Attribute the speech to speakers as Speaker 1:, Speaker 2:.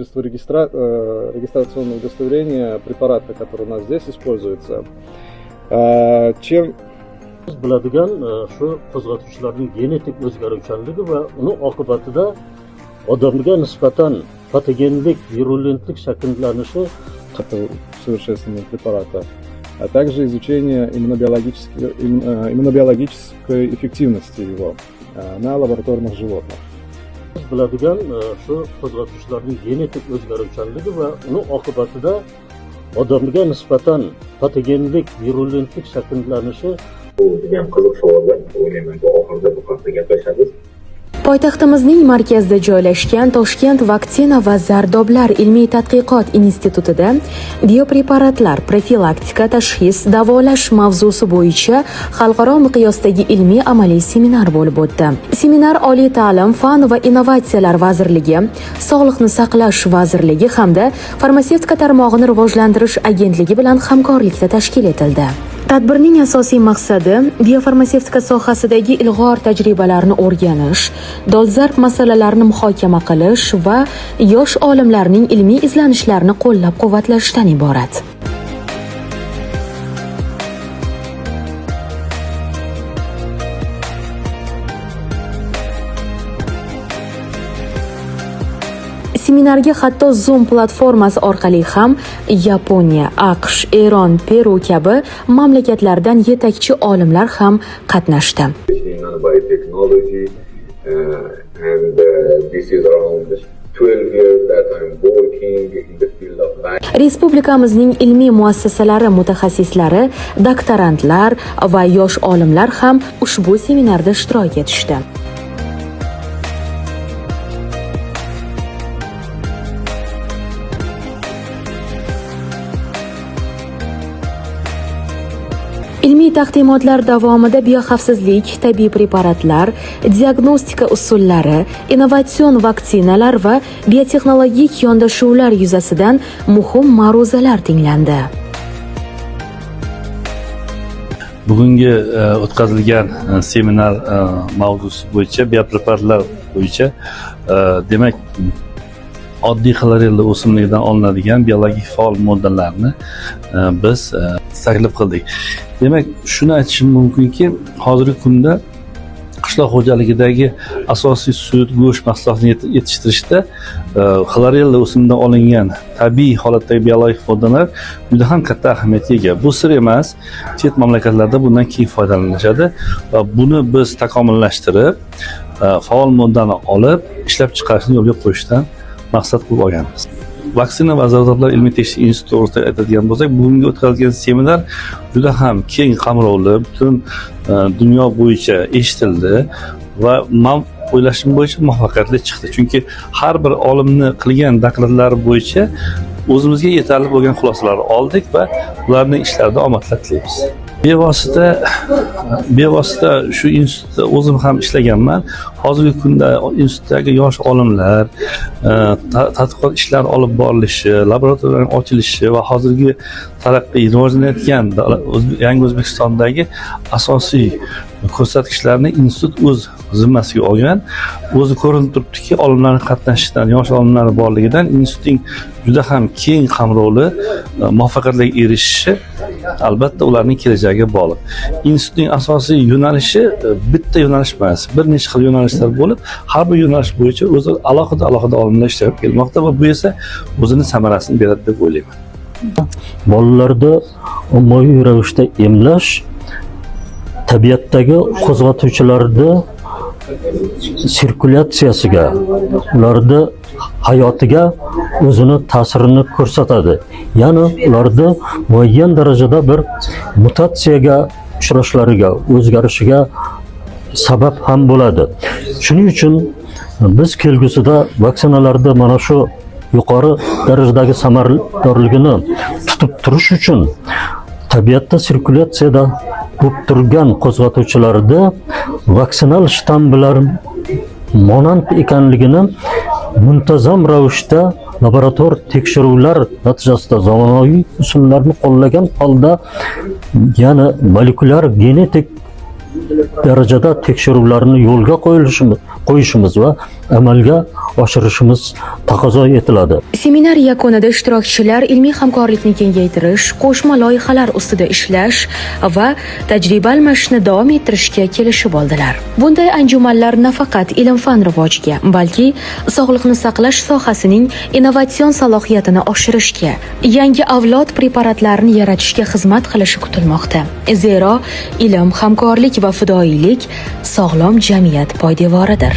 Speaker 1: свидетельство регистрационное удостоверение препарата, который у нас здесь используется. Чем
Speaker 2: biladigan shu qo'zg'atuvchilarning genetik o'zgaruvchanligi va uni oqibatida odamga nisbatan patogenlik, virulentlik shakllanishi
Speaker 1: совершенствования препарата, а также изучение иммунобиологической эффективности его на лабораторных животных.
Speaker 2: biladigan shu qo'zg'atuvchilarning genetik o'zgaruvchanligi va uni oqibatida odamga nisbatan patogenlik, virulentlik shakllanishi.
Speaker 3: Bu juda ham qiziq savollar. O'ylayman bu oxirida bu haqida gaplashamiz.
Speaker 4: Poytaxtimizning markazida joylashgan Toshkent vaksina va zardoblar ilmiy tadqiqot institutida biopreparatlar profilaktika, tashxis, davolash mavzusi bo'yicha xalqaro miqyosdagi ilmiy amaliy seminar bo'lib o'tdi. Seminar Oliy ta'lim, fan va innovatsiyalar vazirligi, Sog'liqni saqlash vazirligi hamda farmatsevtika tarmog'ini rivojlantirish agentligi bilan hamkorlikda tashkil etildi. Tadbirning asosiy maqsadi biofarmatsevtika sohasidagi ilg'or tajribalarni o'rganish, dolzarb masalalarni muhokama qilish va yosh olimlarning ilmiy izlanishlarini qo'llab-quvvatlashdan iborat. Seminarga hatto Zoom platformasi orqali ham Yaponiya, AQSh, Eron, Peru kabi mamlakatlardan yetakchi olimlar ham qatnashdi.
Speaker 3: Biotechnology and this is around 12 years that I'm working in the field of vaccine.
Speaker 4: Respublikamizning ilmiy muassasalari mutaxassislari, doktorantlar va yosh olimlar ham ushbu seminarda ishtirok etishdi. Ilmiy taqdimotlar davomida bioxavfsizlik, tabiiy preparatlar, diagnostika usullari, innovatsion vaksinalar va biotexnologik yondashuvlar yuzasidan muhim ma'ruzalar tinglandi.
Speaker 5: Bugungi o'tkazilgan seminar mavzusi bo'yicha biopreparatlar bo'yicha demak oddiy xlorella o'simligidan olinadigan biologik faol moddalarni biz taklif qildik. Demak, shuni aytishim mumkinki, hozirgi kunda qishloq xo'jaligidagi asosiy sut, go'sht mahsulotlarini yetishtirishda xlorella o'simidan olingan tabiiy holatdagi biologik moddalar juda ham katta ahamiyatga ega. Bu sir emas, chet mamlakatlarda bundan keng foydalanishadi va buni biz takomillashtirib, faol moddani olib, ishlab chiqarishni yo'lga qo'yishdan maqsad qilib olganmiz. Vaksina va zardoblar ilmiy tekshirish instituti to'g'risida aytadigan bo'lsak, bugungi o'tkazilgan seminar juda ham keng qamrovli, butun dunyo bo'yicha eshitildi va men o'ylashim bo'yicha muvaffaqiyatli chiqdi. Chunki har bir olimni qilgan dokladlari bo'yicha o'zimizga yetarli bo'lgan xulosalarni oldik va ularning ishlarida omadlar tilaymiz. Bevosita shu institutda o'zim ham ishlaganman. Hozirgi kunda institutdagi yosh olimlar tadqiqot ishlari olib borilishi, laboratoriyalar ochilishi va hozirgi taraqqiy rivojlanayotgan yangi O'zbekistondagi asosiy ko'rsatkichlarni institut o'z zimmasiga olgan. O'zi ko'rinib turibdiki, olimlarning qatnashishidan, yosh olimlar borligidan institutning juda ham keng qamrovli muvaffaqiyatlarga erishishi albatta ularning kelajagiga bog'liq. Institutning asosiy yo'nalishi bitta yo'nalish emas, bir necha xil yo'nalishlar bo'lib, har bir yo'nalish bo'yicha o'zi alohida olimlar ishlab kelmoqda va bu esa o'zini samarasini beradi deb o'ylayman.
Speaker 2: Bolalarda ommaviy ravishda emlash tabiatdagi qo'zg'atuvchilarda sirkulyatsiyasiga, ularda hayotiga o'zini ta'sirini ko'rsatadi. Ya'ni ularda muayyan darajada bir mutatsiyaga uchrashlariga, o'zgarishiga sabab ham bo'ladi. Shuning uchun biz kelgusida vaksinalarda mana shu yuqori darajadagi samaradorligini tutib turish uchun tabiatda sirkulyatsiyada bo'lib turgan qo'zg'atuvchilarda vaksinal shtammlar monand ekanligini muntazam ravishda laborator tekshiruvlar natijasida zamonaviy usullarni qo'llagan holda, ya'ni molekulyar genetik darajada tekshiruvlarni yo'lga qo'yishimiz va amalga oshirishimiz taqozo etiladi.
Speaker 4: Seminar yakunida ishtirokchilar ilmiy hamkorlikni kengaytirish, qo'shma loyihalar ustida ishlash va tajriba almashishni davom ettirishga kelishib oldilar. Bunday anjumanlar nafaqat ilm-fan rivojiga, balki sog'liqni saqlash sohasining innovatsion salohiyatini oshirishga, yangi avlod preparatlarini yaratishga xizmat qilishi kutilmoqda. Zero, ilm, hamkorlik va fidoyilik sog'lom jamiyat poydevoridir.